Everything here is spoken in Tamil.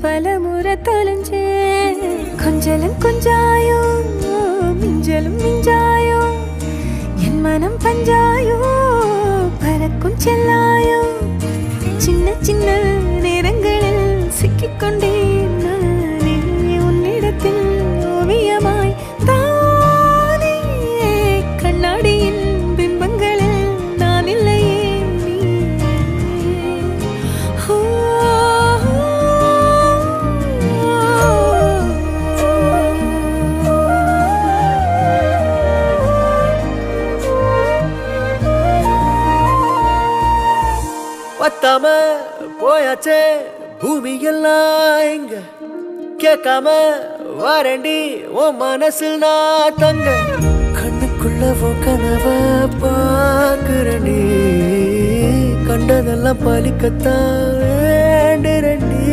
பல முறை தொலைஞ்சே கொஞ்சலும் கொஞ்சாயோ மிஞ்சலும் மிஞ்சாயோ என் மனம் பஞ்சாயோ பறக்கும் செல்லாயோ சின்ன சின்ன நேரங்களில் சிக்கிக்கொண்டேன் நானே உன்னிடத்தில் ஓவியமாய் தானே கண்ணாடியின் பிம்பங்களில் நான் இல்லையே பத்தாம போயாச்சே பூமி எல்லாம் இங்க கேட்காம வாரண்டி உன் மனசில் நான் தங்க கண்ணுக்குள்ள உன் கனவ பாக்குறண்டி கண்டதெல்லாம் பலிக்கத்தான் வேண்டுறண்டி